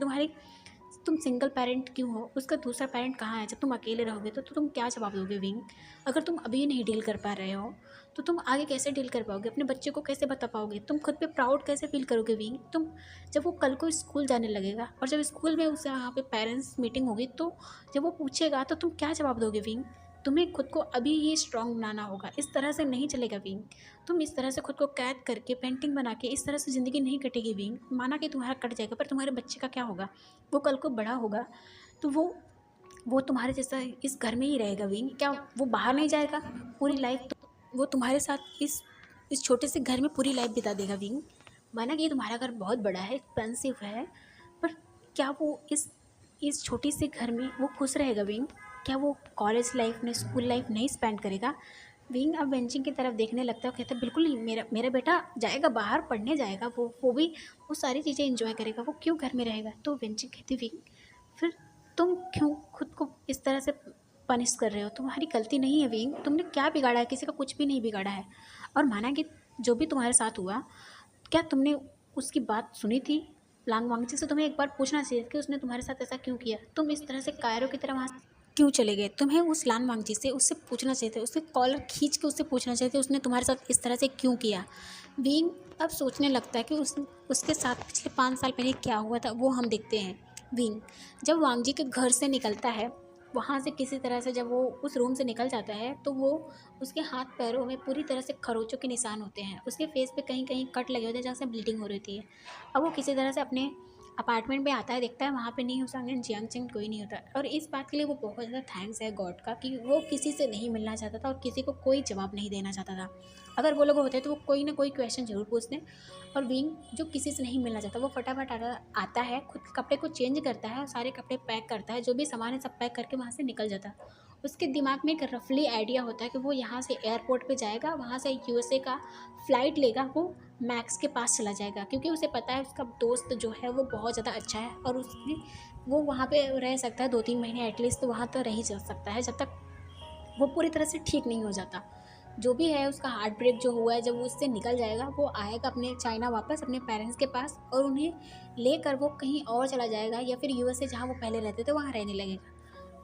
तुम सिंगल पेरेंट क्यों हो, उसका दूसरा पेरेंट कहाँ है, जब तुम अकेले रहोगे तो तुम क्या जवाब दोगे विंग? अगर तुम अभी नहीं डील कर पा रहे हो तो तुम आगे कैसे डील कर पाओगे? अपने बच्चे को कैसे बता पाओगे? तुम खुद पे प्राउड कैसे फील करोगे विंग? तुम जब वो कल को स्कूल जाने लगेगा और जब स्कूल में उससे वहाँ पे पेरेंट्स मीटिंग होगी, तो जब वो पूछेगा तो तुम क्या जवाब दोगे विंग? तुम्हें खुद को अभी ही स्ट्रांग बनाना होगा, इस तरह से नहीं चलेगा विंग। तुम इस तरह से खुद को कैद करके पेंटिंग बना के इस तरह से ज़िंदगी नहीं कटेगी विंग। माना कि तुम्हारा कट जाएगा, पर तुम्हारे बच्चे का क्या होगा? वो कल को बड़ा होगा तो वो तुम्हारे जैसा इस घर में ही रहेगा विंग। क्या वो बाहर नहीं जाएगा पूरी लाइफ? तो वो तुम्हारे साथ इस छोटे से घर में पूरी लाइफ बिता देगा विंग। माना कि तुम्हारा घर बहुत बड़ा है, एक्सपेंसिव है, पर क्या वो इस छोटी से घर में वो खुश रहेगा विंग? क्या वो कॉलेज लाइफ में, स्कूल लाइफ नहीं स्पेंड करेगा? विंग अब बेंचिंग की तरफ देखने लगता है और कहता है बिल्कुल नहीं, मेरा मेरा बेटा जाएगा बाहर पढ़ने जाएगा, वो भी वो सारी चीज़ें इंजॉय करेगा, वो क्यों घर में रहेगा? तो बेंचिंग कहती विंग फिर तुम क्यों खुद को इस तरह से पनिश कर रहे हो? तुम्हारी गलती नहीं है विंग, तुमने क्या बिगाड़ा है? किसी का कुछ भी नहीं बिगाड़ा है। और माना कि जो भी तुम्हारे साथ हुआ, क्या तुमने उसकी बात सुनी थी? लांग वांगची से तुम्हें एक बार पूछना चाहिए कि उसने तुम्हारे साथ ऐसा क्यों किया। तुम इस तरह से कायरों की तरह वहाँ क्यों चले गए? तुम्हें उस लान वांगची से उससे पूछना चाहिए था, उसके कॉलर खींच के उससे पूछना चाहिए था उसने तुम्हारे साथ इस तरह से क्यों किया। विंग अब सोचने लगता है कि उसके साथ पिछले 5 साल पहले क्या हुआ था, वो हम देखते हैं। विंग जब वांगजी के घर से निकलता है, वहाँ से किसी तरह से जब वो उस रूम से निकल जाता है, तो वो उसके हाथ पैरों में पूरी तरह से खरोचों के निशान होते हैं, उसके फेस पे कहीं कहीं कट लगे होते हैं जहाँ से ब्लीडिंग हो रही थी। अब वो किसी तरह से अपने अपार्टमेंट में आता है, देखता है वहाँ पे नहीं हो संग जियांग चिंग कोई नहीं होता, और इस बात के लिए वो बहुत ज़्यादा थैंक्स है गॉड का कि वो किसी से नहीं मिलना चाहता था और किसी को कोई जवाब नहीं देना चाहता था। अगर वो लोग होते तो वो कोई ना कोई क्वेश्चन ज़रूर पूछते। और विंग जो किसी से नहीं मिलना चाहता, वो फटाफट आता है, खुद कपड़े को चेंज करता है और सारे कपड़े पैक करता है, जो भी सामान है सब पैक करके वहाँ से निकल जाता है। उसके दिमाग में एक रफली आइडिया होता है कि वो यहाँ से एयरपोर्ट पे जाएगा, वहाँ से यूएसए का फ़्लाइट लेगा, वो मैक्स के पास चला जाएगा, क्योंकि उसे पता है उसका दोस्त जो है वो बहुत ज़्यादा अच्छा है और उसने वो वहाँ पे रह सकता है 2-3 महीने एटलीस्ट, तो वहाँ तो रह ही जा सकता है जब तक वो पूरी तरह से ठीक नहीं हो जाता। जो भी है उसका हार्ट ब्रेक जो हुआ है, जब वो उससे निकल जाएगा, वो आएगा अपने चाइना वापस अपने पेरेंट्स के पास, और उन्हें लेकर वो कहीं और चला जाएगा या फिर यूएसए जहाँ वो पहले रहते थे वहाँ रहने लगेगा।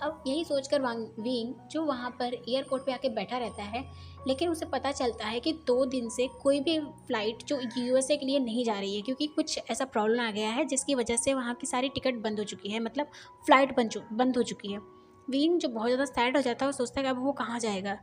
अब यही सोचकर विंग जो वहाँ पर एयरपोर्ट पे आके बैठा रहता है, लेकिन उसे पता चलता है कि 2 दिन से कोई भी फ़्लाइट जो यूएसए के लिए नहीं जा रही है, क्योंकि कुछ ऐसा प्रॉब्लम आ गया है जिसकी वजह से वहाँ की सारी टिकट बंद हो चुकी है, मतलब फ़्लाइट बंद हो चुकी है। विंग जो बहुत ज़्यादा सैड हो जाता है, वो सोचता है कि अब वो कहाँ जाएगा।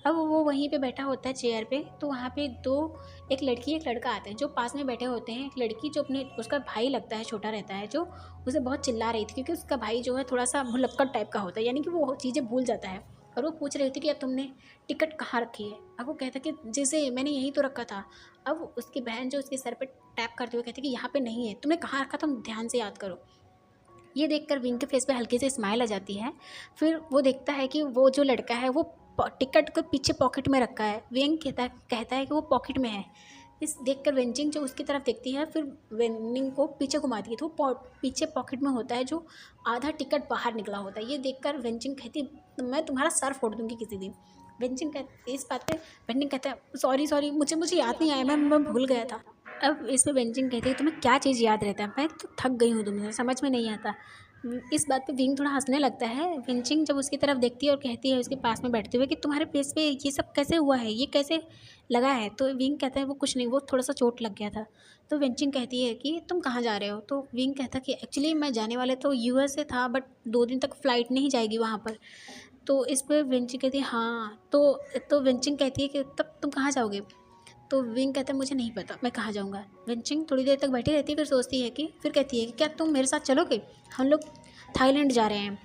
अब वो वहीं पे बैठा होता है चेयर पे, तो वहाँ पे एक लड़की एक लड़का आते हैं जो पास में बैठे होते हैं। एक लड़की जो उसका भाई लगता है, छोटा रहता है, जो उसे बहुत चिल्ला रही थी क्योंकि उसका भाई जो है थोड़ा सा भुलक्कड़ टाइप का होता है, यानी कि वो चीज़ें भूल जाता है। और वो पूछ रही थी कि अब तुमने टिकट कहाँ रखी है? अब वो कहता कि जैसे मैंने यहीं तो रखा था। अब उसकी बहन जो उसके सर पर टैप करते हुए कहती कि यहाँ पे नहीं है, तुमने कहाँ रखा, तुम ध्यान से याद करो। ये देखकर विंग के फेस पे हल्की सी स्माइल आ जाती है। फिर वो देखता है कि वो जो लड़का है वो टिकट को पीछे पॉकेट में रखा है। विंग कहता है कि वो पॉकेट में है। इस देखकर वेंचिंग जो उसकी तरफ देखती है, फिर वेनिंग को पीछे घुमाती है, तो वो पीछे पॉकेट में होता है जो आधा टिकट बाहर निकला होता है। ये देखकर वेंचिंग कहती है मैं तुम्हारा सर फोड़ दूंगी किसी दिन। वेंचिंग कहती इस बात पे वेनिंग कहता है सॉरी मुझे याद नहीं आया, मैं भूल गया था। अब इसमें वेंचिंग कहती है तुम्हें क्या चीज़ याद रहता है, मैं तो थक गई हूँ तुमसे, समझ में नहीं आता। इस बात पे विंग थोड़ा हँसने लगता है। विंचिंग जब उसकी तरफ देखती है और कहती है उसके पास में बैठते हुए कि तुम्हारे फेस पे ये सब कैसे हुआ है? ये कैसे लगा है? तो विंग कहता है वो कुछ नहीं, वो थोड़ा-सा चोट लग गया था। तो विंचिंग कहती है कि तुम कहाँ जा रहे हो? तो विंग कहता है कि एक्चुअली मैं जाने वाला तो यूएसए था, बट 2 दिन तक फ्लाइट नहीं जाएगी वहाँ पर। तो इस पे विंचिंग कहती है हाँ, तो विंचिंग कहती है कि तब तुम कहाँ जाओगे? तो विंग कहता है मुझे नहीं पता मैं कहाँ जाऊँगा। विंचिंग थोड़ी देर तक बैठी रहती है, फिर सोचती है कि फिर कहती है कि क्या तुम मेरे साथ चलोगे? हम लोग थाईलैंड जा रहे हैं।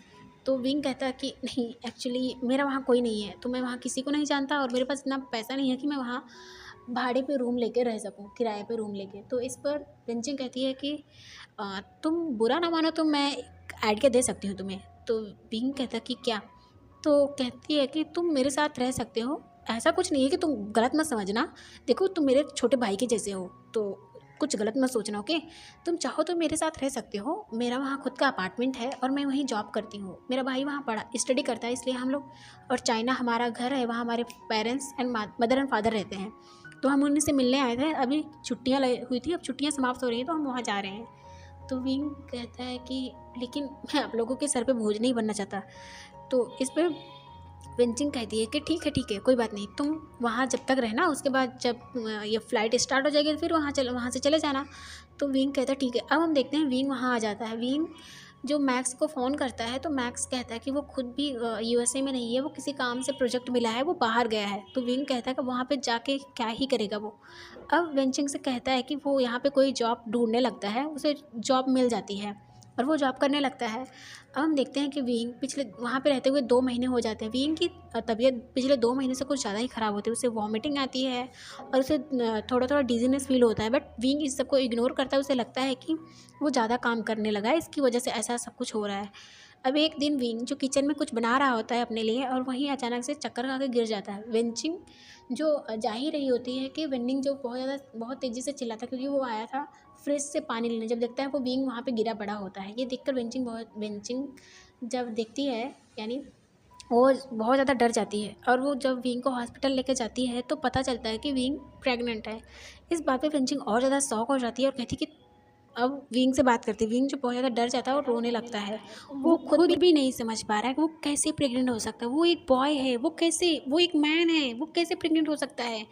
तो विंग कहता है कि नहीं, एक्चुअली मेरा वहाँ कोई नहीं है, तो मैं वहाँ किसी को नहीं जानता और मेरे पास इतना पैसा नहीं है कि मैं वहाँ भाड़े पे रूम लेके रह सकूँ, किराए पे रूम लेके। तो इस पर विंचिंग कहती है कि तुम बुरा ना मानो तो मैं एक आइडिया दे सकती हूँ तुम्हें। तो विंग कहता है कि क्या? तो कहती है कि तुम मेरे साथ रह सकते हो, ऐसा कुछ नहीं है कि तुम गलत मत समझना। देखो तुम मेरे छोटे भाई के जैसे हो, तो कुछ गलत मत सोचना, ओके? तुम चाहो तो मेरे साथ रह सकते हो, मेरा वहाँ खुद का अपार्टमेंट है और मैं वहीं जॉब करती हूँ। मेरा भाई वहाँ पढ़ा स्टडी करता है, इसलिए हम लोग, और चाइना हमारा घर है, वहाँ हमारे parents and mother and father रहते हैं। तो हम उन्हीं से मिलने आए थे, अभी छुट्टियाँ हुई थी, अब छुट्टियाँ समाप्त हो रही हैं तो हम वहाँ जा रहे हैं। तो विंग कहता है कि लेकिन मैं आप लोगों के सर पे बोझ नहीं बनना चाहता। तो इस पे विंचिंग कहती है कि ठीक है, कोई बात नहीं, तुम वहाँ जब तक रहना, उसके बाद जब ये फ़्लाइट स्टार्ट हो जाएगी तो फिर वहाँ से चले जाना। तो विंग कहता है ठीक है। अब हम देखते हैं विंग वहाँ आ जाता है। विंग जो मैक्स को फ़ोन करता है, तो मैक्स कहता है कि वो खुद भी यूएसए में नहीं है, वो किसी काम से प्रोजेक्ट मिला है, वो बाहर गया है। तो विंग कहता है कि वहाँ पे जाके क्या ही करेगा वो। अब विंचिंग से कहता है कि वो यहाँ पे कोई जॉब ढूँढने लगता है, उसे जॉब मिल जाती है और वो जॉब करने लगता है। अब हम देखते हैं कि विंग पिछले वहाँ पे रहते हुए 2 महीने हो जाते हैं। विंग की तबीयत पिछले 2 महीने से कुछ ज़्यादा ही ख़राब होती है, उसे वॉमिटिंग आती है और उसे थोड़ा-थोड़ा डिज़ीनेस फ़ील होता है, बट विंग इस सब को इग्नोर करता है। उसे लगता है कि वो ज़्यादा काम करने लगा है, इसकी वजह से ऐसा सब कुछ हो रहा है। अब एक दिन विंग जो किचन में कुछ बना रहा होता है अपने लिए, और वहीं अचानक से चक्कर खा के गिर जाता है। विंचिंग जो जा ही रही होती है कि विंडिंग जो बहुत तेज़ी से चिल्लाता है, क्योंकि वो आया था फ्रिज से पानी लेने। जब देखता है वो विंग वहाँ पे गिरा पड़ा होता है। ये देखकर विंचिंग जब देखती है, यानी वो बहुत ज़्यादा डर जाती है, और वो जब विंग को हॉस्पिटल लेके जाती है तो पता चलता है कि विंग प्रेग्नेंट है। इस बात पे विंचिंग और ज़्यादा शॉक हो जाती है और कहती है कि अब विंग से बात करती है। विंग जो बहुत ज़्यादा डर जाता है और रोने लगता है। वो खुद भी नहीं समझ पा रहा है कि वो कैसे प्रेग्नेंट हो सकता है। वो एक बॉय है, वो एक मैन है, वो कैसे प्रेग्नेंट हो सकता है?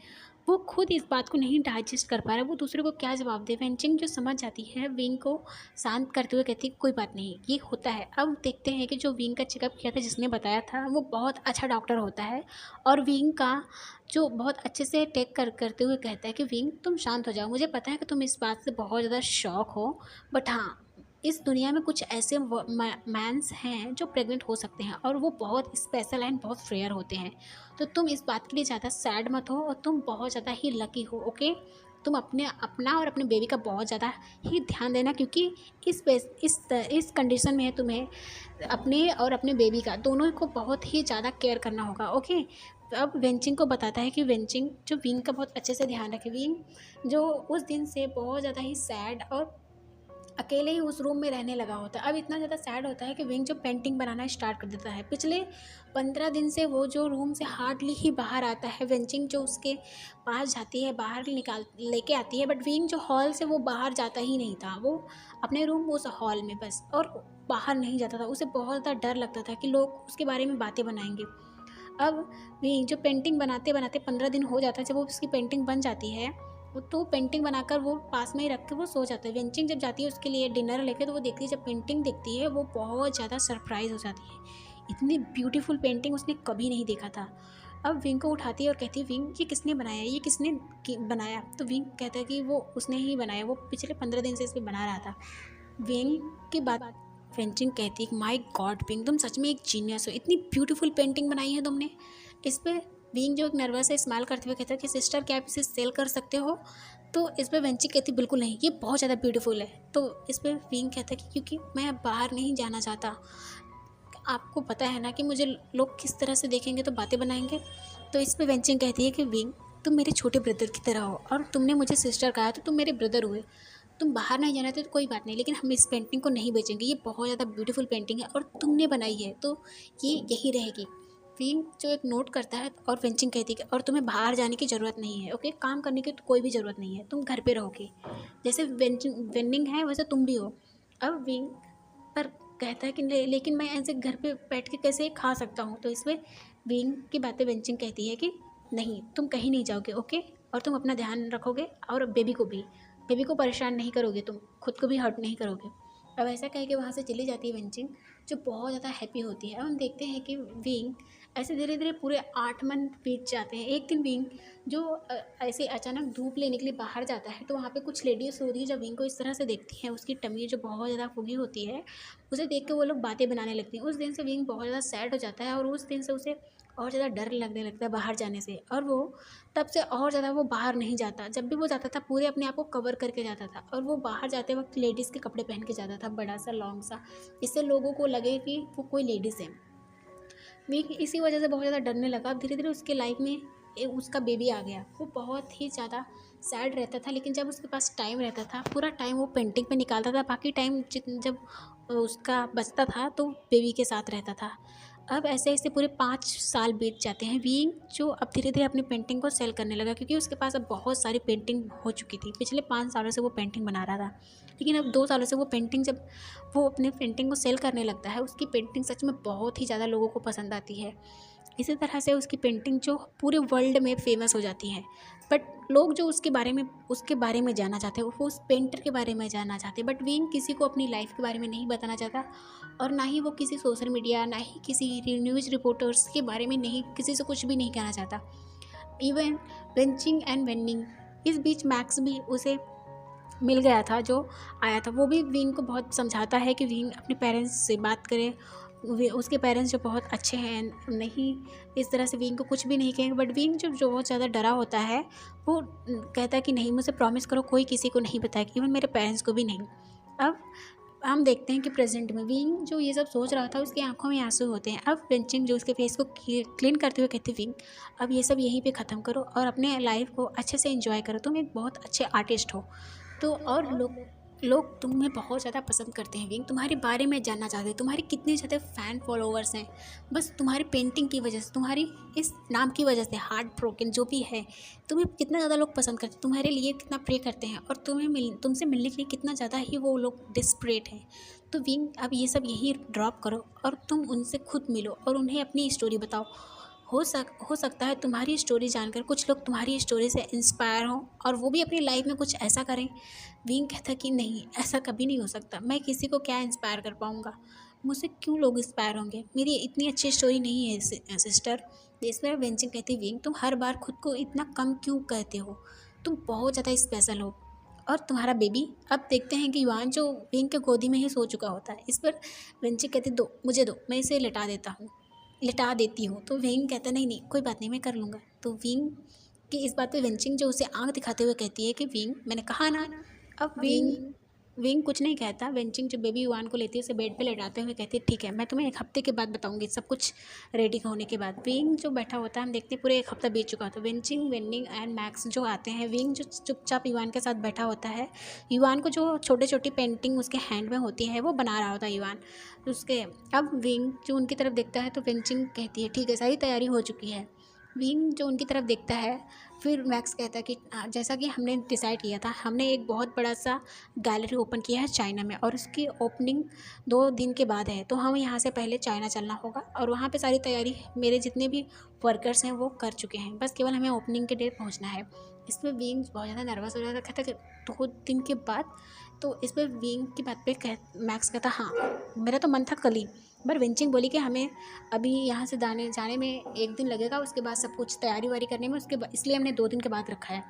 वो खुद इस बात को नहीं डाइजेस्ट कर पा रहा है, वो दूसरे को क्या जवाब दे। वेंचिंग जो समझ जाती है, विंग को शांत करते हुए कहती है कोई बात नहीं, ये होता है। अब देखते हैं कि जो विंग का चेकअप किया था, जिसने बताया था, वो बहुत अच्छा डॉक्टर होता है और विंग का जो बहुत अच्छे से टेक करते हुए कहता है कि विंग तुम शांत हो जाओ, मुझे पता है कि तुम इस बात से बहुत ज़्यादा शॉक हो, बट हाँ, इस दुनिया में कुछ ऐसे मैंस हैं जो प्रेग्नेंट हो सकते हैं और वो बहुत स्पेशल एंड बहुत रेयर होते हैं। तो तुम इस बात के लिए ज़्यादा सैड मत हो और तुम बहुत ज़्यादा ही लकी हो, ओके? तुम अपना और अपने बेबी का बहुत ज़्यादा ही ध्यान देना, क्योंकि इस कंडीशन में है तुम्हें अपने और अपने बेबी का दोनों को बहुत ही ज़्यादा केयर करना होगा, ओके? अब वेंचिंग को बताता है कि वेंचिंग जो विंग का बहुत अच्छे से ध्यान रखे। विंग जो उस दिन से बहुत ज़्यादा ही सैड और अकेले ही उस रूम में रहने लगा होता है। अब इतना ज़्यादा सैड होता है कि विंग जो पेंटिंग बनाना स्टार्ट कर देता है। पिछले 15 दिन से वो जो रूम से हार्डली ही बाहर आता है। वेंचिंग जो उसके पास जाती है, बाहर लेके आती है, बट विंग जो हॉल से वो बाहर जाता ही नहीं था। वो अपने रूम, उस हॉल में बस, और बाहर नहीं जाता था। उसे बहुत ज़्यादा डर लगता था कि लोग उसके बारे में बातें बनाएंगे। अब विंग जो पेंटिंग बनाते बनाते 15 दिन हो जाता है, जब वो उसकी पेंटिंग बन जाती है, तो पेंटिंग बनाकर वो पास में ही रख के वो सो जाता है। वेंचिंग जब जाती है उसके लिए डिनर लेके, तो वो देखती है, जब पेंटिंग देखती है वो बहुत ज़्यादा सरप्राइज़ हो जाती है। इतनी ब्यूटीफुल पेंटिंग उसने कभी नहीं देखा था। अब विंग को उठाती है और कहती है विंग ये किसने बनाया, ये किसने बनाया? तो विंग कहता है कि वो उसने ही बनाया, वो पिछले 15 दिन से इस पर बना रहा था। विंग की बात वेंचिंग कहती है माय गॉड विंग, तुम सच में एक जीनियस हो, इतनी ब्यूटीफुल पेंटिंग बनाई है तुमने। इस पे विंग जो एक नर्वस है स्माइल करते हुए कहता है कि सिस्टर क्या आप इसे सेल कर सकते हो? तो इस पे वेंची कहती बिल्कुल नहीं, ये बहुत ज़्यादा ब्यूटीफुल है। तो इस पे विंग कहता है कि क्योंकि मैं अब बाहर नहीं जाना चाहता, आपको पता है ना कि मुझे लोग किस तरह से देखेंगे तो बातें बनाएंगे। तो इस पे वेंचिंग कहती है कि विंग तुम मेरे छोटे ब्रदर की तरह हो, और तुमने मुझे सिस्टर कहा तो तुम मेरे ब्रदर हुए। तुम बाहर नहीं जाना थे तो कोई बात नहीं, लेकिन हम इस पेंटिंग को नहीं बेचेंगे, ये बहुत ज़्यादा ब्यूटीफुल पेंटिंग है और तुमने बनाई है, तो ये यही रहेगी। विंग जो एक नोट करता है और वेंचिंग कहती है और तुम्हें बाहर जाने की ज़रूरत नहीं है, ओके? काम करने की तो कोई भी ज़रूरत नहीं है, तुम घर पे रहोगे। जैसे वेंडिंग है वैसे तुम भी हो। अब विंग पर कहता है कि लेकिन मैं ऐसे घर पे बैठ के कैसे खा सकता हूँ। तो इसमें विंग की बातें वेंचिंग कहती है कि नहीं, तुम कहीं नहीं जाओगे, ओके, और तुम अपना ध्यान रखोगे और बेबी को परेशान नहीं करोगे, तुम खुद को भी हर्ट नहीं करोगे। अब ऐसा कह के वहाँ से चली जाती है वेंचिंग, जो बहुत ज़्यादा हैप्पी होती है। और हम देखते हैं कि विंग ऐसे धीरे धीरे पूरे 8 मंथ बीत जाते हैं। एक दिन विंग जो ऐसे अचानक धूप लेने के लिए बाहर जाता है, तो वहाँ पे कुछ लेडीज़ होती है जब विंग को इस तरह से देखती हैं, उसकी टमी जो बहुत ज़्यादा फूगी होती है, उसे देख के वो लोग बातें बनाने लगती हैं। उस दिन से विंग बहुत ज़्यादा सैड हो जाता है और उस दिन से उसे और ज़्यादा डर लगने लगता है बाहर जाने से, और वो तब से और ज़्यादा वो बाहर नहीं जाता। जब भी वो जाता था पूरे अपने आप को कवर करके जाता था, और वो बाहर जाते वक्त लेडीज़ के कपड़े पहन के जाता था, बड़ा सा लॉन्ग सा, इससे लोगों को लगे कि वो कोई लेडीज़ है। विक इसी वजह से बहुत ज़्यादा डरने लगा। अब धीरे धीरे उसके लाइफ में उसका बेबी आ गया। वो बहुत ही ज़्यादा सैड रहता था, लेकिन जब उसके पास टाइम रहता था, पूरा टाइम वो पेंटिंग पे निकालता था। बाकी टाइम जब उसका बचता था तो बेबी के साथ रहता था। अब ऐसे ऐसे पूरे 5 साल बीत जाते हैं। वी जो अब धीरे धीरे अपनी पेंटिंग को सेल करने लगा, क्योंकि उसके पास अब बहुत सारी पेंटिंग हो चुकी थी। पिछले 5 सालों से वो पेंटिंग बना रहा था, लेकिन अब 2 सालों से वो पेंटिंग, जब वो अपने पेंटिंग को सेल करने लगता है, उसकी पेंटिंग सच में बहुत ही ज़्यादा लोगों को पसंद आती है। इसी तरह से उसकी पेंटिंग जो पूरे वर्ल्ड में फेमस हो जाती है। बट लोग जो उसके बारे में जानना चाहते हैं, वो उस पेंटर के बारे में जानना चाहते हैं। बट विंग किसी को अपनी लाइफ के बारे में नहीं बताना चाहता, और ना ही वो किसी सोशल मीडिया, ना ही किसी न्यूज़ रिपोर्टर्स के बारे में नहीं, किसी से कुछ भी नहीं कहना चाहता। इवन वेंचिंग एंड वेनिंग, इस बीच मैक्स भी उसे मिल गया था, जो आया था। वो भी विंग को बहुत समझाता है कि विंग अपने पेरेंट्स से बात करे। उसके पेरेंट्स जो बहुत अच्छे हैं, नहीं इस तरह से विंग को कुछ भी नहीं कहेंगे। बट विंग जो बहुत ज़्यादा डरा होता है, वो कहता है कि नहीं, मुझे प्रॉमिस करो कोई किसी को नहीं बताएगा, इवन मेरे पेरेंट्स को भी नहीं। अब हम देखते हैं कि प्रेजेंट में विंग जो ये सब सोच रहा था, उसकी आंखों में आंसू होते हैं। अब वेंचिंग जो उसके फेस को क्लीन करते हुए कहती, विंग अब ये सब यहीं पे ख़त्म करो और अपने लाइफ को अच्छे से एंजॉय करो। तुम एक बहुत अच्छे आर्टिस्ट हो, तो और लोग तुम्हें बहुत ज़्यादा पसंद करते हैं। विंग तुम्हारे बारे में जानना चाहते हैं, तुम्हारे कितने ज़्यादा फ़ैन फॉलोवर्स हैं, बस तुम्हारी पेंटिंग की वजह से, तुम्हारी इस नाम की वजह से। हार्ट ब्रोकन जो भी है, तुम्हें कितना ज़्यादा लोग पसंद करते हैं, तुम्हारे लिए कितना प्रे करते हैं, और तुमसे मिलने के लिए कितना ज़्यादा ही वो लोग डिस्परेट हैं। तो विंग अब ये सब यहीं ड्रॉप करो और तुम उनसे खुद मिलो और उन्हें अपनी स्टोरी बताओ। हो सकता है तुम्हारी स्टोरी जानकर कुछ लोग तुम्हारी स्टोरी से इंस्पायर हों और वो भी अपनी लाइफ में कुछ ऐसा करें। विंग कहता कि नहीं, ऐसा कभी नहीं हो सकता। मैं किसी को क्या इंस्पायर कर पाऊँगा, मुझसे क्यों लोग इंस्पायर होंगे, मेरी इतनी अच्छी स्टोरी नहीं है सिस्टर। इस पर वेंचिंग कहती, विंग तुम हर बार खुद को इतना कम क्यों कहते हो, तुम बहुत ज़्यादा स्पेशल हो। और तुम्हारा बेबी, अब देखते हैं कि युवान जो विंग के गोदी में ही सो चुका होता है। इस पर वेंचिंग कहती, दो मुझे, दो मैं इसे लिटा देती हूँ। तो विंग कहता, नहीं नहीं कोई बात नहीं, मैं कर लूँगा। तो विंग की इस बात पे वेंचिंग जो उसे आँख दिखाते हुए कहती है कि विंग मैंने कहा ना। अब विंग कुछ नहीं कहता। वेंचिंग जो बेबी युवान को लेती है, उसे बेड पे लेटाते हुए कहती है, ठीक है, मैं तुम्हें 1 हफ्ते के बाद बताऊंगी, सब कुछ रेडी होने के बाद। विंग जो बैठा होता है, हम देखते हैं पूरे 1 हफ्ता बीत चुका होता है। वेंचिंग, वेनिंग एंड मैक्स जो आते हैं, विंग जो चुपचाप युवान के साथ बैठा होता है। युवान को जो छोटी छोटी पेंटिंग उसके हैंड में होती है, वो बना रहा होता है युवान उसके। अब विंग जो उनकी तरफ देखता है, तो वेंचिंग कहती है, ठीक है, सारी तैयारी हो चुकी है। विंग जो उनकी तरफ देखता है, फिर मैक्स कहता है कि जैसा कि हमने डिसाइड किया था, हमने एक बहुत बड़ा सा गैलरी ओपन किया है चाइना में, और उसकी ओपनिंग 2 दिन के बाद है। तो हम यहाँ से पहले चाइना चलना होगा, और वहाँ पे सारी तैयारी मेरे जितने भी वर्कर्स हैं वो कर चुके हैं, बस केवल हमें ओपनिंग के डेट पहुँचना है। इसमें विंग बहुत ज़्यादा नर्वस हो जाता, कहता कि 2 दिन के बाद। तो इस पर विंग की बात पे मैक्स कहता, हाँ मेरा तो मन था कल ही। पर वेंचिंग बोली कि हमें अभी यहाँ से जाने में 1 दिन लगेगा, उसके बाद सब कुछ तैयारी वारी करने में, उसके बाद इसलिए हमने 2 दिन के बाद रखा है।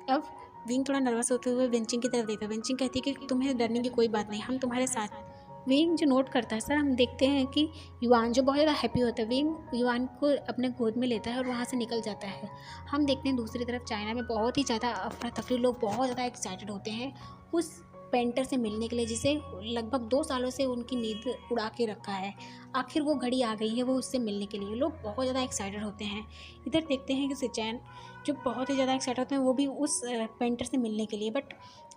अब विंग थोड़ा नर्वस होते हुए वेंचिंग की तरफ देखा। वेंचिंग कहती है कि तुम्हें डरने की कोई बात नहीं, हम तुम्हारे साथ। विंग जो नोट करता है, सर हम देखते हैं कि युवान जो बहुत ज़्यादा हैप्पी होता है, विंग युवान को अपने गोद में लेता है और वहाँ से निकल जाता है। हम देखते हैं दूसरी तरफ चाइना में बहुत ही ज़्यादा अफरा तफरी, लोग बहुत ज़्यादा एक्साइटेड होते हैं उस पेंटर से मिलने के लिए, जिसे लगभग 2 सालों से उनकी नींद उड़ा के रखा है। आखिर वो घड़ी आ गई है, वो उससे मिलने के लिए लोग बहुत ज़्यादा एक्साइटेड होते हैं। इधर देखते हैं कि सिचैन जो बहुत ही ज़्यादा एक्साइटेड होते हैं, वो भी उस पेंटर से मिलने के लिए। बट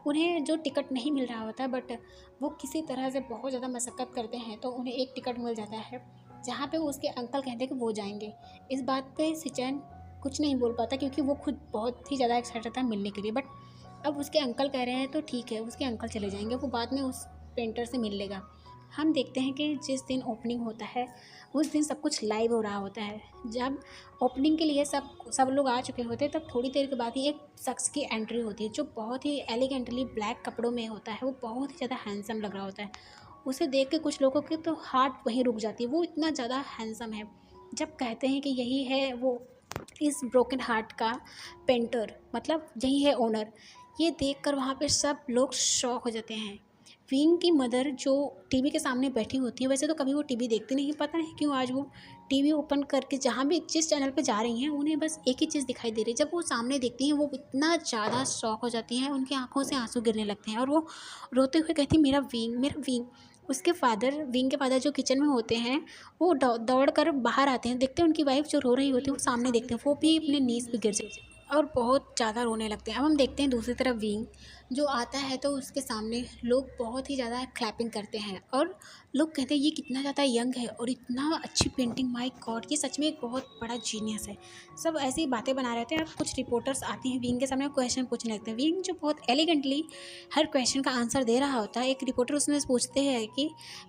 उन्हें जो टिकट नहीं मिल रहा होता, बट वो किसी तरह से बहुत ज़्यादा मशक्क़त करते हैं, तो उन्हें एक टिकट मिल जाता है, जहाँ पे उसके अंकल कहते हैं कि वो जाएंगे। इस बात पे सिचैन कुछ नहीं बोल पाता, क्योंकि वो खुद बहुत ही ज़्यादा एक्साइटेड था मिलने के लिए। बट अब उसके अंकल कह रहे हैं तो ठीक है, उसके अंकल चले जाएंगे, वो बाद में उस पेंटर से मिल लेगा। हम देखते हैं कि जिस दिन ओपनिंग होता है उस दिन सब कुछ लाइव हो रहा होता है। जब ओपनिंग के लिए सब लोग आ चुके होते हैं तब थोड़ी देर के बाद ही एक शख्स की एंट्री होती है जो बहुत ही एलिगेंटली ब्लैक कपड़ों में होता है। वो बहुत ही ज़्यादा हैंडसम लग रहा होता है। उसे देख के कुछ लोगों की तो हार्ट वहीं रुक जाती है, वो इतना ज़्यादा हैंडसम है। जब कहते हैं कि यही है वो इस ब्रोकन हार्ट का पेंटर, मतलब यही है ओनर, ये देखकर वहाँ पे सब लोग शॉक हो जाते हैं। विंग की मदर जो टीवी के सामने बैठी होती है, वैसे तो कभी वो टीवी देखती नहीं, पता नहीं क्यों आज वो टीवी ओपन करके जहाँ भी जिस चैनल पे जा रही हैं उन्हें बस एक ही चीज़ दिखाई दे रही है। जब वो सामने देखती हैं वो इतना ज़्यादा शॉक हो जाती हैं, उनकी आंखों से आंसू गिरने लगते हैं और वो रोते हुए कहती है, मेरा विंग, मेरा विंग। उसके फादर, विंग के फादर जो किचन में होते हैं, वो दौड़ कर बाहर आते हैं, देखते हैं उनकी वाइफ जो रो रही होती है, वो सामने देखते हैं, वो भी अपने नीज़ पे गिर जाते हैं और बहुत ज़्यादा रोने लगते हैं। अब हम देखते हैं दूसरी तरफ विंग जो आता है तो उसके सामने लोग बहुत ही ज़्यादा क्लैपिंग करते हैं और लोग कहते हैं ये कितना ज़्यादा यंग है और इतना अच्छी पेंटिंग, माय गॉड, ये सच में एक बहुत बड़ा जीनियस है। सब ऐसी ही बातें बना रहे थे और कुछ रिपोर्टर्स आती हैं विंग के सामने, क्वेश्चन पूछने लगते हैं। विंग जो बहुत एलिगेंटली हर क्वेश्चन का आंसर दे रहा होता है, एक रिपोर्टर उसमें पूछते हैं कि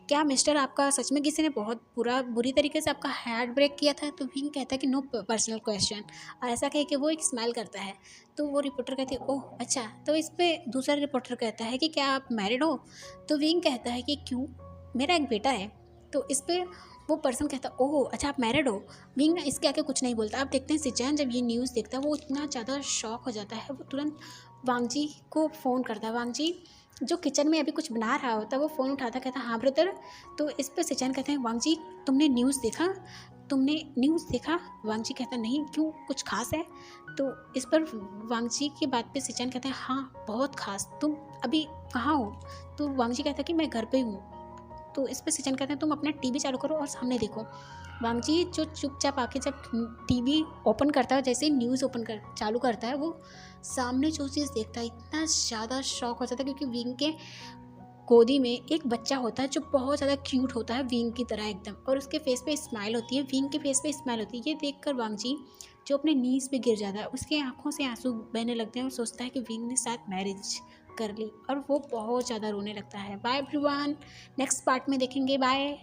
क्या मिस्टर आपका सच में किसी ने बहुत बुरी तरीके से आपका हार्ट ब्रेक किया था? तो विंग कहता है कि नो पर्सनल क्वेश्चन, और ऐसा कह के वो एक स्माइल करता है। तो वो रिपोर्टर कहती है, ओह अच्छा। तो इस पे दूसरा रिपोर्टर कहता है कि क्या आप मैरिड हो? तो विंग कहता है कि क्यों, मेरा एक बेटा है। तो इस पे वो पर्सन कहता है, ओह अच्छा आप मैरिड हो। विंग ना इसके आगे कुछ नहीं बोलता। आप देखते हैं सिचैन जब ये न्यूज़ देखता है वो इतना ज़्यादा शॉक हो जाता है, वो तुरंत वांग जी को फ़ोन करता है। वांग जी जो किचन में अभी कुछ बना रहा होता है वो फ़ोन उठाता, कहता है हाँ ब्रदर। तो इस पे सिचैन कहते हैं, वांग जी तुमने न्यूज़ देखा, तुमने न्यूज़ देखा? वांग जी कहता नहीं, क्यों, कुछ खास है? तो इस पर वांग जी की बात पे सिचैन कहते हैं, हाँ बहुत खास, तुम अभी कहाँ हो? तो वांग जी कहता है कि मैं घर पे हूँ। तो इस पे सिचैन कहते हैं तुम अपना टीवी चालू करो और सामने देखो। वांग जी जो चुपचाप आके जब टीवी ओपन करता है, जैसे ही न्यूज़ ओपन कर चालू करता है, वो सामने जो चीज़ देखता है इतना ज़्यादा शॉक हो जाता है, क्योंकि विंग के गोदी में एक बच्चा होता है जो बहुत ज़्यादा क्यूट होता है विंग की तरह एकदम, और उसके फेस पे स्माइल होती है, विंग के फेस पे स्माइल होती है। ये देखकर वांग जी जो अपने नीज़ पे गिर जाता है, उसके आंखों से आंसू बहने लगते हैं और सोचता है कि विंग ने शायद मैरिज कर ली, और वो बहुत ज़्यादा रोने लगता है। बाय एवरीवन, नेक्स्ट पार्ट में देखेंगे। बाय।